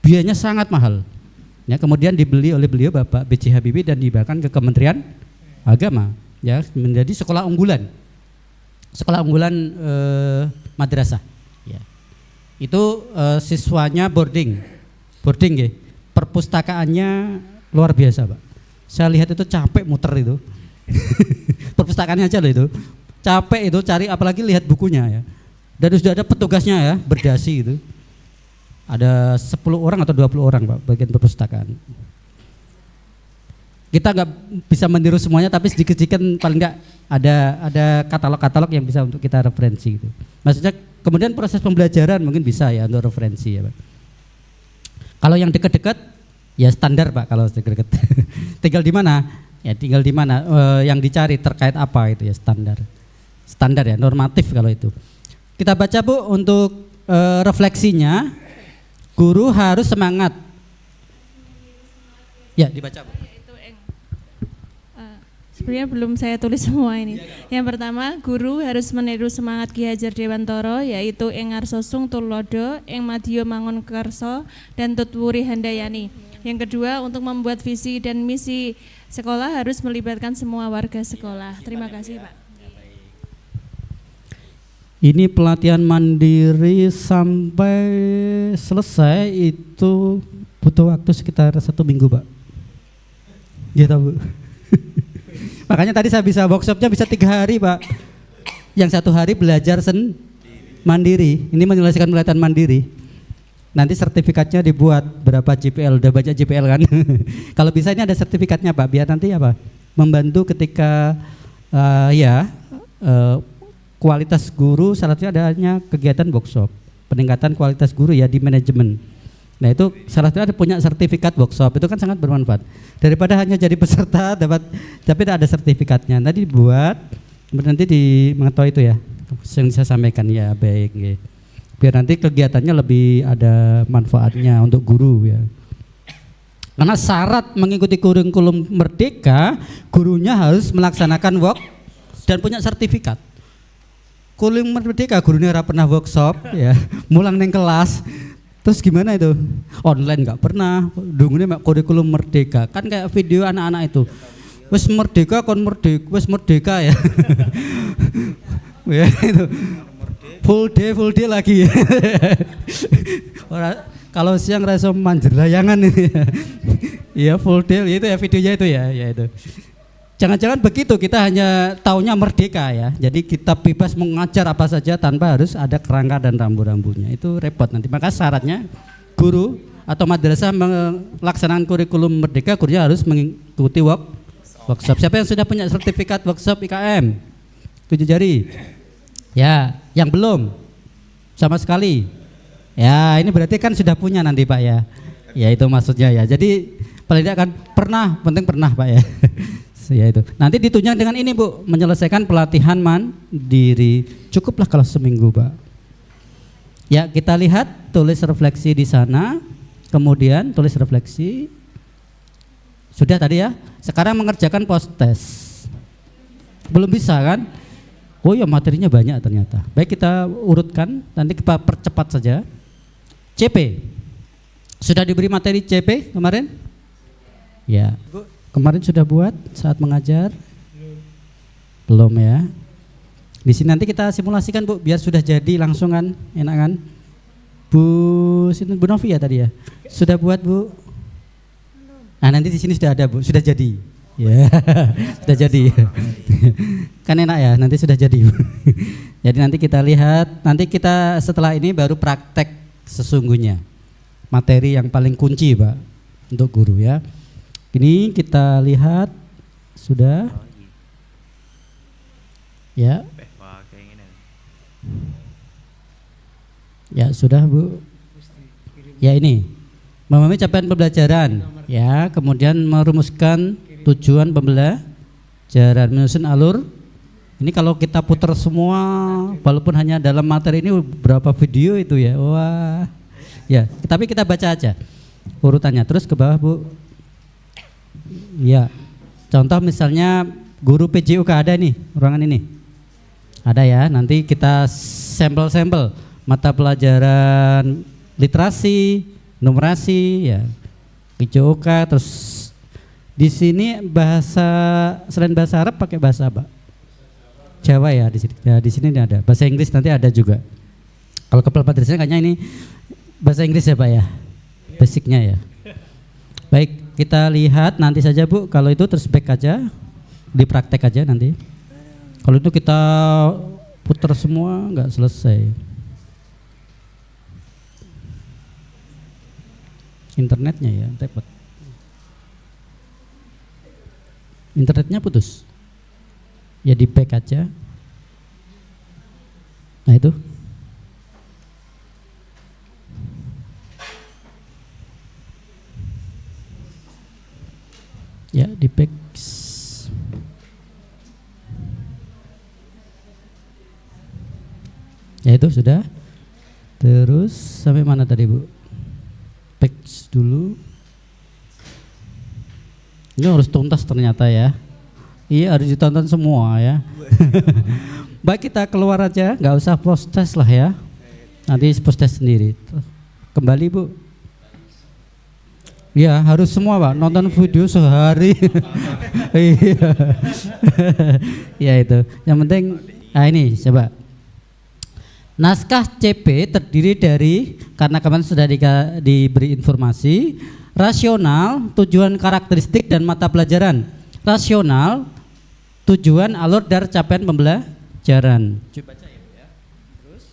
Biayanya sangat mahal. Ya, kemudian dibeli oleh beliau Bapak B.J. Habibie dan dibahkan ke Kementerian Agama ya, menjadi sekolah unggulan. Sekolah unggulan madrasah ya. Itu siswanya boarding ya. Perpustakaannya luar biasa Pak. Saya lihat itu capek muter itu. Perpustakaannya aja loh itu. Capek itu cari, apalagi lihat bukunya ya. Dan sudah ada petugasnya ya, berdasi itu. Ada 10 orang atau 20 orang Pak bagian perpustakaan. Kita nggak bisa meniru semuanya, tapi sedikit-sedikit paling nggak ada katalog-katalog yang bisa untuk kita referensi gitu. Maksudnya kemudian proses pembelajaran mungkin bisa ya untuk referensi ya Pak. Kalau yang dekat-dekat ya standar Pak, kalau dekat-dekat. Tinggal di mana? Ya tinggal di mana yang dicari terkait apa itu ya standar ya, normatif kalau itu. Kita baca Bu untuk refleksinya. Guru harus semangat. Ya dibaca Bu. Sebenarnya belum saya tulis semua ini. Yang pertama, guru harus meniru semangat Ki Hajar Dewantara, yaitu ing ngarsosung tulodo, ing madya mangun kersa, dan tutwuri handayani. Yang kedua, untuk membuat visi dan misi sekolah harus melibatkan semua warga sekolah. Terima kasih Pak. Ini pelatihan mandiri sampai selesai itu butuh waktu sekitar 1 minggu Pak. Gitu Bu. Makanya tadi saya bisa workshopnya bisa 3 hari Pak. Yang 1 hari belajar mandiri. Ini menyelesaikan pelatihan mandiri. Nanti sertifikatnya dibuat berapa JPL, udah baca JPL kan. Kalau bisa ini ada sertifikatnya Pak, biar nanti apa? Membantu ketika kualitas guru, salah satunya adanya kegiatan workshop, peningkatan kualitas guru ya di manajemen. Nah itu salah satunya ada punya sertifikat workshop, itu kan sangat bermanfaat. Daripada hanya jadi peserta tapi tidak ada sertifikatnya. Nanti dibuat, nanti mengetahui itu ya, yang saya sampaikan ya baik. Ya. Biar nanti kegiatannya lebih ada manfaatnya untuk guru ya. Karena syarat mengikuti kurikulum merdeka, gurunya harus melaksanakan dan punya sertifikat. Kurikulum merdeka gurunya pernah workshop ya, mulang neng kelas. Terus gimana itu? Online nggak pernah. Dungune kurikulum merdeka. Kan kayak video anak-anak itu. Wes merdeka kon merdeka, wes merdeka ya. Ya itu. Full day lagi. Kalau siang rasa manjer layangan ini. Ya full day itu ya videonya itu ya itu. Jangan-jangan begitu, kita hanya taunya merdeka ya. Jadi kita bebas mengajar apa saja tanpa harus ada kerangka dan rambu-rambunya. Itu repot nanti. Maka syaratnya guru atau madrasah melaksanakan kurikulum merdeka, gurunya harus mengikuti workshop. Siapa yang sudah punya sertifikat workshop IKM? 7 jari. Ya, yang belum sama sekali. Ya, ini berarti kan sudah punya nanti Pak ya. Ya itu maksudnya ya. Jadi paling tidak kan pernah, penting pernah Pak ya. Ya itu. Nanti ditunjang dengan ini Bu, menyelesaikan pelatihan mandiri. Cukuplah kalau seminggu Pak. Ya kita lihat tulis refleksi di sana, kemudian tulis refleksi. Sudah tadi ya. Sekarang mengerjakan post test. Belum bisa kan? Oh ya materinya banyak ternyata. Baik kita urutkan, nanti kita percepat saja. CP. Sudah diberi materi CP kemarin? Ya. Bu, kemarin sudah buat saat mengajar? Belum ya. Di sini nanti kita simulasikan Bu, biar sudah jadi langsung kan, enak kan? Bu Novi ya tadi ya. Sudah buat Bu? Nah nanti di sini sudah ada Bu, sudah jadi. Ya, sudah jadi. Kan enak ya, nanti sudah jadi. Jadi nanti kita lihat, nanti kita setelah ini baru praktek sesungguhnya. Materi yang paling kunci Pak untuk guru ya. Ini kita lihat sudah. Ya. Ya sudah Bu. Ya ini memahami capaian pembelajaran. Ya, kemudian merumuskan tujuan pembelajaran, menyusun alur. Ini kalau kita putar semua, walaupun hanya dalam materi ini berapa video itu ya, wah, ya. Tapi kita baca aja urutannya. Terus ke bawah Bu. Ya, contoh misalnya guru PJUK ada nih, ruangan ini, ada ya. Nanti kita sampel-sampel mata pelajaran literasi, numerasi, ya, PJUK, terus di sini bahasa selain bahasa Arab pakai bahasa apa? Jawa ya di sini. Ya, di sini ada. Bahasa Inggris nanti ada juga. Kalau kepala madrasahnya kayaknya ini bahasa Inggris ya Pak ya. Basicnya ya. Baik, kita lihat nanti saja Bu. Kalau itu terus back aja, dipraktek aja nanti. Kalau itu kita putar semua nggak selesai. Internetnya ya, repot. Internetnya putus. Ya di back aja. Nah itu. Ya di back. Ya itu sudah. Terus sampai mana tadi Bu? Back dulu. Ini harus tuntas ternyata ya. Iya harus ditonton semua ya. Baik kita keluar aja, nggak usah post test lah ya. Nanti post test sendiri. Kembali Bu. Ya harus semua Pak, nonton video sehari. Iya. Ya itu. Yang penting, ini coba. Naskah CP terdiri dari, karena kemarin sudah diberi informasi, rasional, tujuan karakteristik dan mata pelajaran. Rasional, tujuan, alur, dan capaian pembelajaran. Coba baca ya. Terus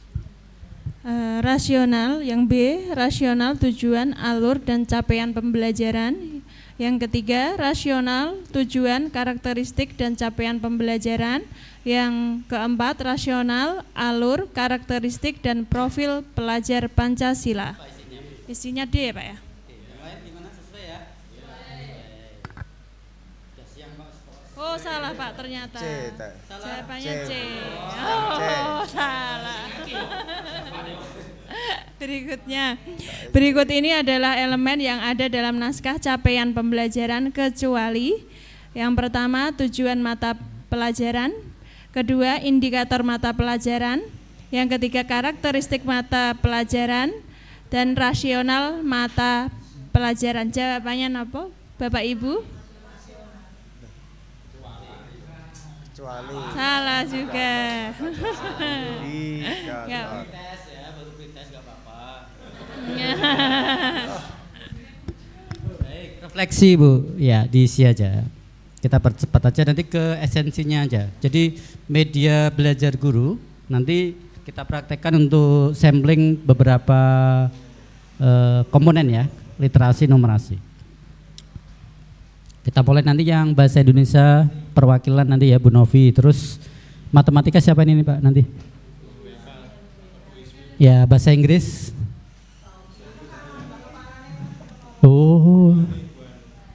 rasional, yang B, rasional, tujuan, alur, dan capaian pembelajaran. Yang ketiga, rasional, tujuan, karakteristik, dan capaian pembelajaran. Yang keempat, rasional, alur, karakteristik, dan profil pelajar Pancasila. Isinya D ya Pak ya. Oh salah Pak ternyata. Jawabannya C. Oh salah. Berikut ini adalah elemen yang ada dalam naskah capaian pembelajaran kecuali yang pertama tujuan mata pelajaran, kedua indikator mata pelajaran, yang ketiga karakteristik mata pelajaran, dan rasional mata pelajaran. Jawabannya apa Bapak Ibu? Kecuali. Salah juga. Baik, refleksi Bu. Ya, diisi aja. Kita percepat aja nanti ke esensinya aja. Jadi media belajar guru nanti kita praktekkan untuk sampling beberapa komponen ya, literasi, numerasi. Kita mulai nanti yang bahasa Indonesia perwakilan nanti ya Bu Novi, terus matematika siapa ini Pak nanti? Ya bahasa Inggris.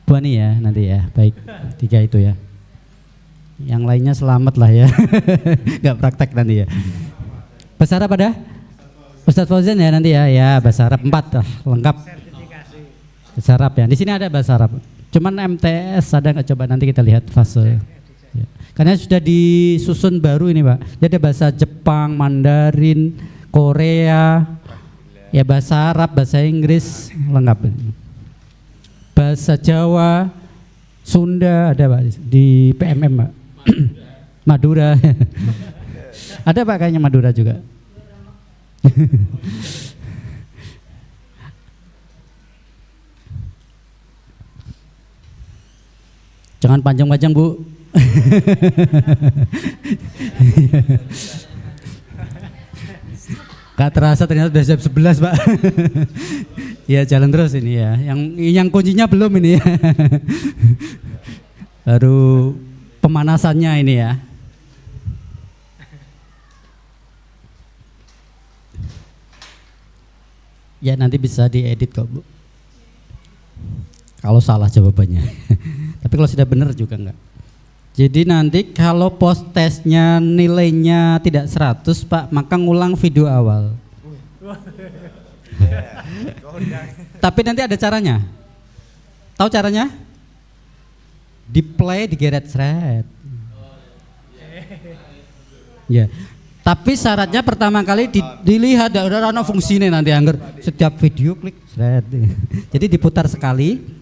Bu Ani ya nanti ya. Baik, 3 itu ya. Yang lainnya selamat lah ya. Gak praktek nanti ya. Bahasa Arab ada? Ustadz Fauzan ya nanti ya. Ya bahasa Arab 4 lah, lengkap. Bahasa Arab ya. Di sini ada bahasa Arab. Cuman MTS ada nggak, coba nanti kita lihat fase. Ya. Karena sudah disusun baru ini Pak. Jadi bahasa Jepang, Mandarin, Korea, ya bahasa Arab, bahasa Inggris lengkap. Bahasa Jawa, Sunda ada Pak di PMM Pak. Madura. Ada Pak kayaknya Madura juga. Jangan panjang-panjang Bu. Gak terasa ternyata udah jam 11 Pak. Ya jalan terus ini ya. Yang kuncinya belum ini ya. Baru pemanasannya ini ya. Ya nanti bisa diedit kok Bu. Kalau salah jawabannya. Tapi kalau sudah benar juga enggak. Jadi nanti kalau post testnya nilainya tidak 100 Pak, maka ngulang video awal. Tapi nanti ada caranya. Tahu caranya? Di play, digeret thread. Ya. Tapi syaratnya pertama kali dilihat ada fungsinya nanti anggar setiap video klik thread. Jadi diputar sekali.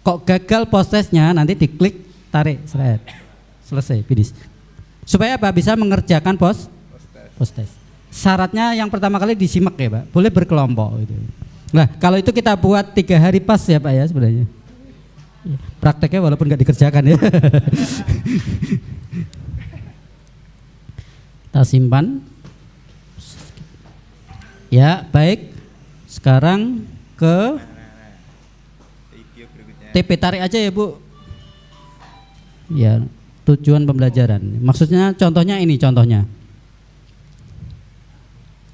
Kok gagal post testnya nanti diklik tarik thread. Selesai, finish. Supaya apa? Bisa mengerjakan post test. Syaratnya yang pertama kali disimak ya Pak, boleh berkelompok gitu. Nah kalau itu kita buat 3 hari pas ya Pak ya sebenarnya. Prakteknya walaupun nggak dikerjakan ya. Kita simpan. Ya baik. Sekarang ke TP, tarik aja ya Bu. Ya. Tujuan pembelajaran. Maksudnya contohnya ini contohnya.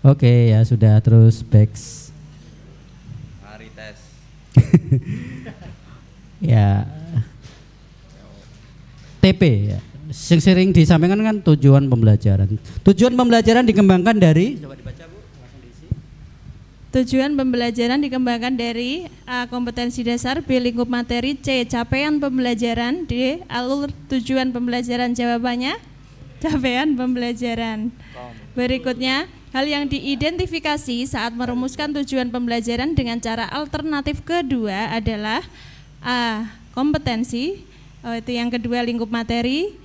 Oke ya sudah, terus back. Mari tes. Ya. TP ya. Sering disampaikan kan tujuan pembelajaran. Tujuan pembelajaran dikembangkan dari, coba dibaca Bu, langsung diisi. Tujuan pembelajaran dikembangkan dari A. Kompetensi dasar, B. Lingkup materi, C. Capaian pembelajaran, D. Alur tujuan pembelajaran. Jawabannya capaian pembelajaran. Berikutnya, hal yang diidentifikasi saat merumuskan tujuan pembelajaran dengan cara alternatif kedua adalah A. Kompetensi, itu yang kedua lingkup materi,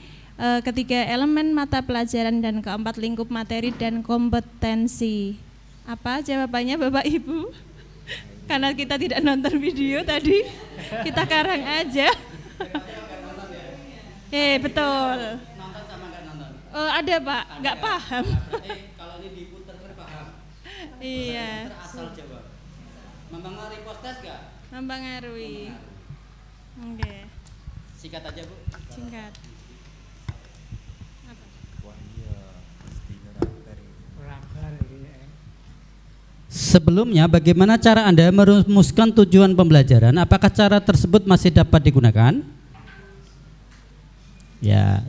ketiga elemen mata pelajaran, dan keempat lingkup materi dan kompetensi. Apa jawabannya Bapak Ibu? Karena kita tidak nonton video tadi, kita karang aja. Betul. Nonton sama nggak nonton? Ada Pak, nggak paham. Kalau ini diputar kan paham. Iya. Asal jawab. Mempengaruhi post test nggak? Mempengaruhi. Oke. Sikat aja Bu. Singkat. Sebelumnya, bagaimana cara Anda merumuskan tujuan pembelajaran? Apakah cara tersebut masih dapat digunakan? Ya.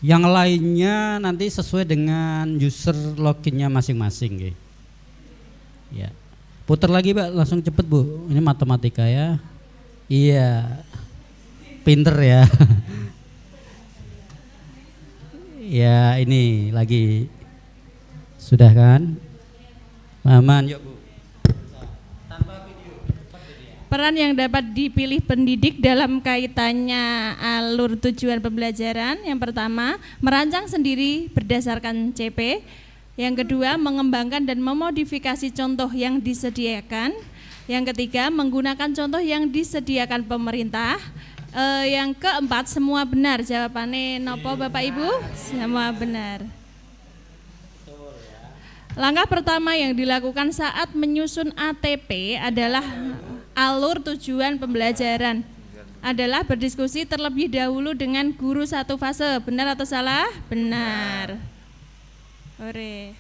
Yang lainnya nanti sesuai dengan user loginnya masing-masing. Ya. Putar lagi Pak, langsung cepet Bu. Ini matematika ya. Iya. Pinter ya. Ya ini lagi sudah kan? Aman yuk Bu. Tanpa video. Peran yang dapat dipilih pendidik dalam kaitannya alur tujuan pembelajaran. Yang pertama, merancang sendiri berdasarkan CP. Yang kedua, mengembangkan dan memodifikasi contoh yang disediakan. Yang ketiga, menggunakan contoh yang disediakan pemerintah. Yang keempat, semua benar. Jawabannya nopo Bapak Ibu? Semua benar. Langkah pertama yang dilakukan saat menyusun ATP adalah alur tujuan pembelajaran. Adalah berdiskusi terlebih dahulu dengan guru satu fase. Benar atau salah? Benar. Ore.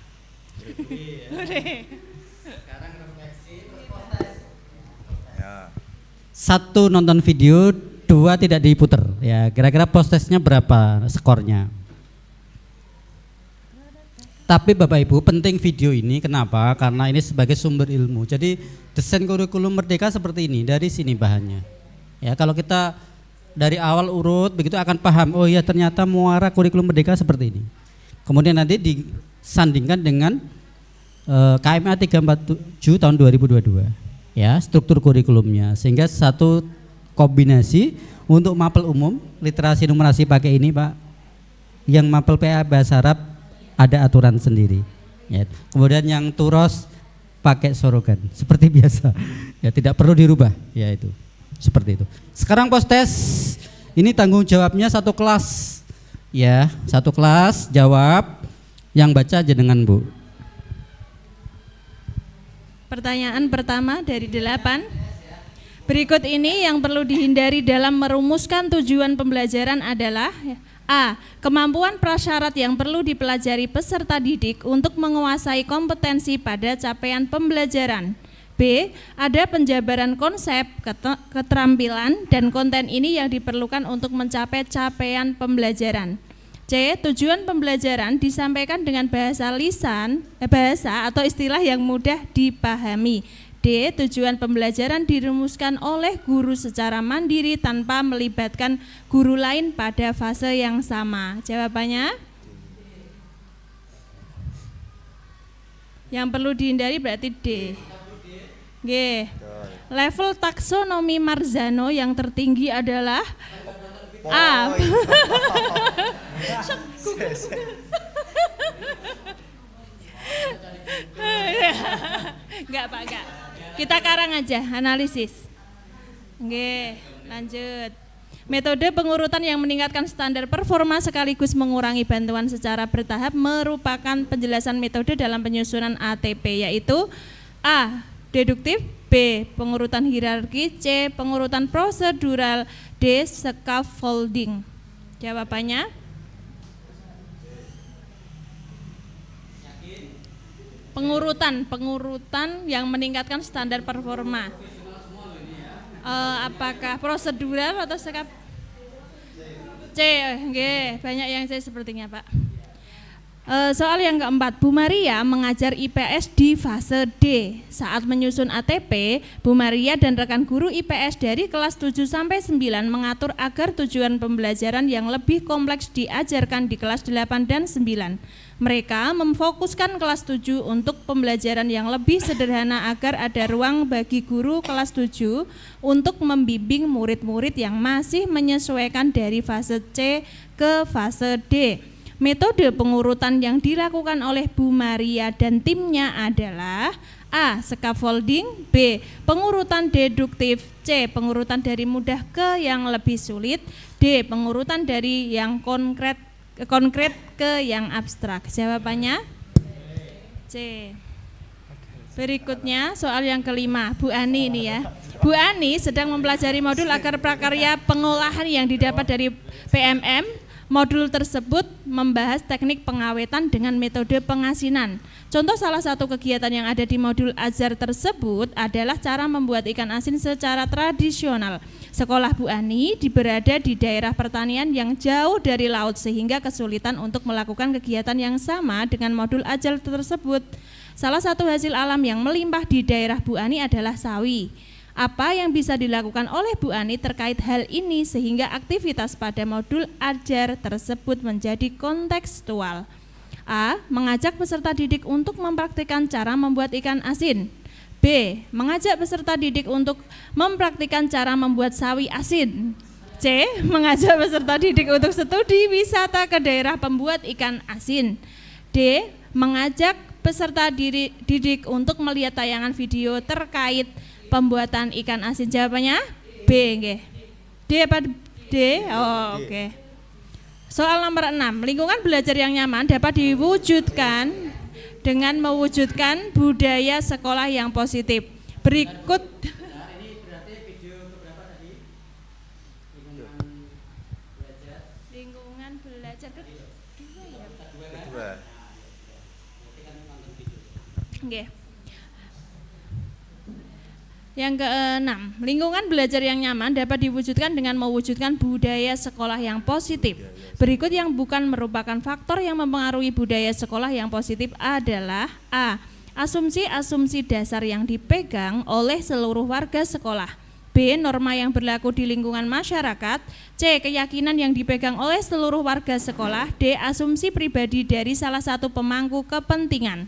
Sekarang refleksi terus proses. Ya. 1 nonton video, 2 tidak diputer. Ya, kira-kira prosesnya berapa skornya? Tapi Bapak Ibu, penting video ini kenapa? Karena ini sebagai sumber ilmu. Jadi desain kurikulum merdeka seperti ini, dari sini bahannya. Ya, kalau kita dari awal urut begitu akan paham, oh iya ternyata muara kurikulum merdeka seperti ini. Kemudian nanti disandingkan dengan KMA 347 tahun 2022. Ya, struktur kurikulumnya, sehingga satu kombinasi untuk mapel umum, literasi numerasi pakai ini Pak. Yang mapel PA bahasa Arab ada aturan sendiri. Ya. Kemudian yang turos pakai sorogan seperti biasa. Ya, tidak perlu dirubah. Ya itu. Seperti itu. Sekarang postes ini tanggung jawabnya satu kelas. Ya, satu kelas jawab, yang baca jenengan Bu. Pertanyaan pertama dari 8. Berikut ini yang perlu dihindari dalam merumuskan tujuan pembelajaran adalah A. Kemampuan prasyarat yang perlu dipelajari peserta didik untuk menguasai kompetensi pada capaian pembelajaran. B. Ada penjabaran konsep, keterampilan, dan konten ini yang diperlukan untuk mencapai capaian pembelajaran. C. Tujuan pembelajaran disampaikan dengan bahasa lisan, bahasa atau istilah yang mudah dipahami. D. Tujuan pembelajaran dirumuskan oleh guru secara mandiri tanpa melibatkan guru lain pada fase yang sama. Jawabannya? Yang perlu dihindari berarti D. G. Level taksonomi Marzano yang tertinggi adalah A. Enggak Pak, enggak. Kita karang aja, analisis. Oke, lanjut. Metode pengurutan yang meningkatkan standar performa sekaligus mengurangi bantuan secara bertahap merupakan penjelasan metode dalam penyusunan ATP, yaitu A. Deduktif, B. Pengurutan hierarki, C. Pengurutan prosedural, D. Scaffolding. Jawabannya? Pengurutan yang meningkatkan standar performa. Apakah prosedural atau C? Banyak yang C sepertinya Pak. Soal yang keempat, Bu Maria mengajar IPS di fase D. Saat menyusun ATP, Bu Maria dan rekan guru IPS dari kelas 7 sampai 9 mengatur agar tujuan pembelajaran yang lebih kompleks diajarkan di kelas 8 dan 9. Mereka memfokuskan kelas 7 untuk pembelajaran yang lebih sederhana agar ada ruang bagi guru kelas 7 untuk membimbing murid-murid yang masih menyesuaikan dari fase C ke fase D. Metode pengurutan yang dilakukan oleh Bu Maria dan timnya adalah A. Scaffolding, B. Pengurutan deduktif, C. Pengurutan dari mudah ke yang lebih sulit, D. Pengurutan dari yang konkret ke yang abstrak. Jawabannya C. Berikutnya soal yang kelima, Bu Ani ini ya. Bu Ani sedang mempelajari modul agar prakarya pengolahan yang didapat dari PMM. Modul tersebut membahas teknik pengawetan dengan metode pengasinan. Contoh salah satu kegiatan yang ada di modul ajar tersebut adalah cara membuat ikan asin secara tradisional. Sekolah Bu Ani berada di daerah pertanian yang jauh dari laut sehingga kesulitan untuk melakukan kegiatan yang sama dengan modul ajar tersebut. Salah satu hasil alam yang melimpah di daerah Bu Ani adalah sawi. Apa yang bisa dilakukan oleh Bu Ani terkait hal ini sehingga aktivitas pada modul ajar tersebut menjadi kontekstual? A. Mengajak peserta didik untuk mempraktikkan cara membuat ikan asin. B. Mengajak peserta didik untuk mempraktikkan cara membuat sawi asin. C. Mengajak peserta didik untuk studi wisata ke daerah pembuat ikan asin. D. Mengajak peserta didik untuk melihat tayangan video terkait pembuatan ikan asin. Jawabannya B nggih. D apa D? Oh, oke. Soal nomor 6, lingkungan belajar yang nyaman dapat diwujudkan dengan mewujudkan budaya sekolah yang positif. Berikut ini berarti video keberapa tadi? Lingkungan belajar kedua ya. Kedua. Oke. Yang keenam, lingkungan belajar yang nyaman dapat diwujudkan dengan mewujudkan budaya sekolah yang positif. Berikut yang bukan merupakan faktor yang mempengaruhi budaya sekolah yang positif adalah A. Asumsi-asumsi dasar yang dipegang oleh seluruh warga sekolah. B. Norma yang berlaku di lingkungan masyarakat. C. Keyakinan yang dipegang oleh seluruh warga sekolah. D. Asumsi pribadi dari salah satu pemangku kepentingan.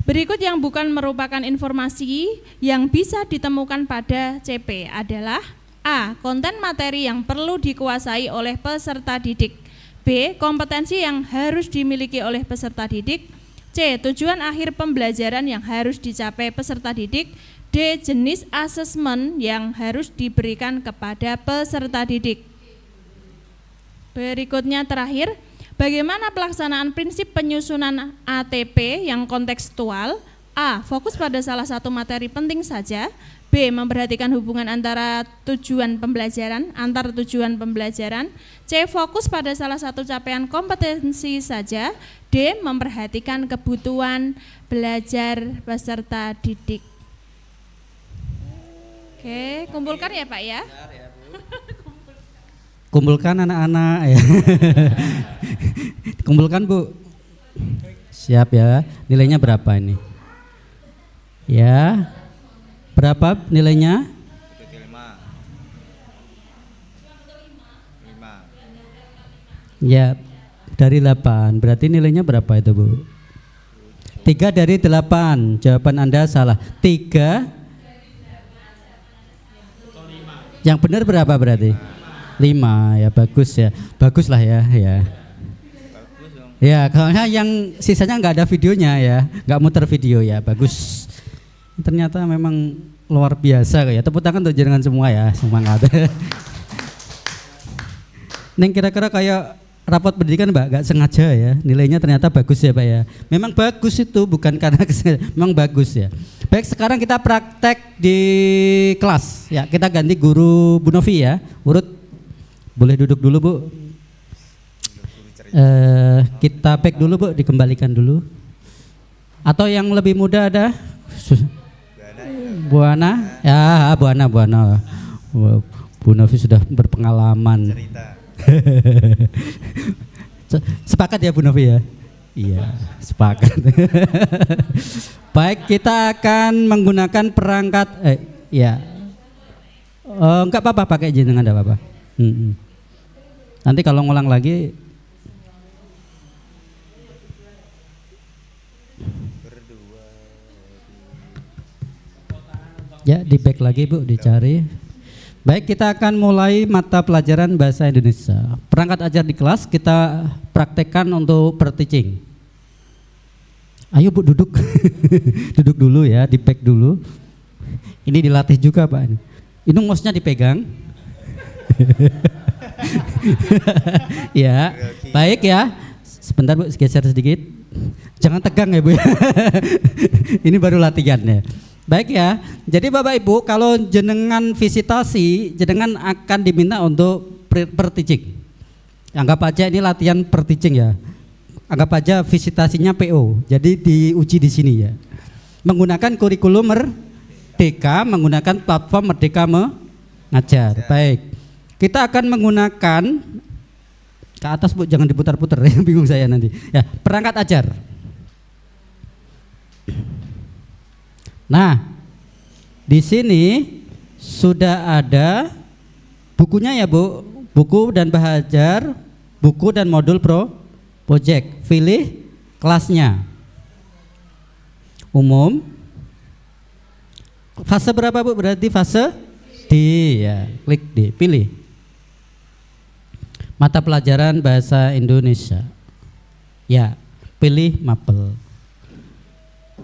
Berikut yang bukan merupakan informasi yang bisa ditemukan pada CP adalah A. Konten materi yang perlu dikuasai oleh peserta didik. B. Kompetensi yang harus dimiliki oleh peserta didik. C. Tujuan akhir pembelajaran yang harus dicapai peserta didik. D. Jenis asesmen yang harus diberikan kepada peserta didik. Berikutnya terakhir, bagaimana pelaksanaan prinsip penyusunan ATP yang kontekstual? A. Fokus pada salah satu materi penting saja. B. Memperhatikan hubungan antar tujuan pembelajaran. C. Fokus pada salah satu capaian kompetensi saja. D. Memperhatikan kebutuhan belajar peserta didik. Oke, kumpulkan ya Pak ya. Kumpulkan anak-anak ya. Kumpulkan Bu. Siap ya. Nilainya berapa ini? Ya. Berapa nilainya? 5. Ya. Dari 8. Berarti nilainya berapa itu Bu? 3 dari 8. Jawaban Anda salah. 3. Yang benar berapa berarti? 5 ya, bagus ya. Bagus lah ya. Ya, karena yang sisanya nggak ada videonya ya, nggak muter video ya, bagus. Ternyata memang luar biasa ya. Tepuk tangan untuk jenengan semua ya, semangat. Neng kira-kira kayak rapot pendidikan Mbak, nggak sengaja ya, nilainya ternyata bagus ya Pak ya. Memang bagus itu, bukan karena kesengajaan, memang bagus ya. Baik, sekarang kita praktek di kelas ya. Kita ganti guru Bu Novi ya. Urut, boleh duduk dulu Bu. Kita back dulu Bu, dikembalikan dulu. Atau yang lebih muda ada? Bu Ana? Ya, Bu Ana. Bu Novi sudah berpengalaman. Sepakat ya Bu Novi ya? Iya, sepakat. Baik, kita akan menggunakan perangkat ya. Enggak apa-apa pakai jenengan, enggak apa-apa. Nanti kalau ngulang lagi ya, di back lagi Bu, dicari. Baik, kita akan mulai mata pelajaran bahasa Indonesia. Perangkat ajar di kelas kita praktekkan untuk per-teaching. Ayo Bu, duduk. Duduk dulu ya, di back dulu. Ini dilatih juga Pak. Ini mouse-nya dipegang. Ya, baik ya. Sebentar Bu, geser sedikit. Jangan tegang ya Bu. Ini baru latihannya. Baik ya, jadi Bapak Ibu kalau jenengan visitasi, jenengan akan diminta untuk per-teaching. Anggap aja ini latihan per-teaching ya. Anggap aja visitasinya PO, jadi diuji di sini ya. Menggunakan kurikulum Merdeka, menggunakan platform Merdeka Mengajar. Baik, kita akan menggunakan ke atas Bu, jangan diputar-putar ya, bingung saya nanti. Ya, perangkat ajar. Nah, di sini sudah ada bukunya ya Bu, buku dan belajar, buku dan modul project. Pilih kelasnya. Umum. Fase berapa Bu? Berarti fase D ya. Klik D, pilih. Mata pelajaran bahasa Indonesia. Ya, pilih mapel.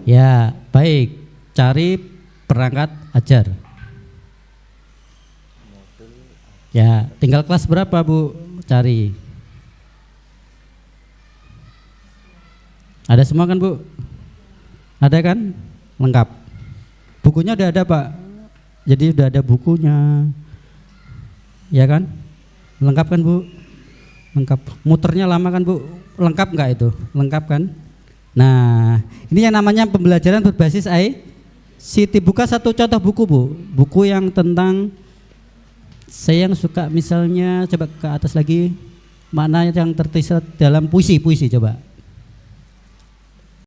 Ya, baik. Cari perangkat ajar. Ya, tinggal kelas berapa Bu? Cari. Ada semua kan Bu? Ada kan? Lengkap. Bukunya udah ada Pak. Jadi udah ada bukunya. Ya kan? Lengkap kan Bu? Lengkap. Muternya lama kan Bu? Lengkap nggak itu? Lengkap kan? Nah, ini yang namanya pembelajaran berbasis ICT. Buka satu contoh buku Bu. Buku yang tentang, saya yang suka misalnya, coba ke atas lagi, makna yang tertulis dalam puisi coba.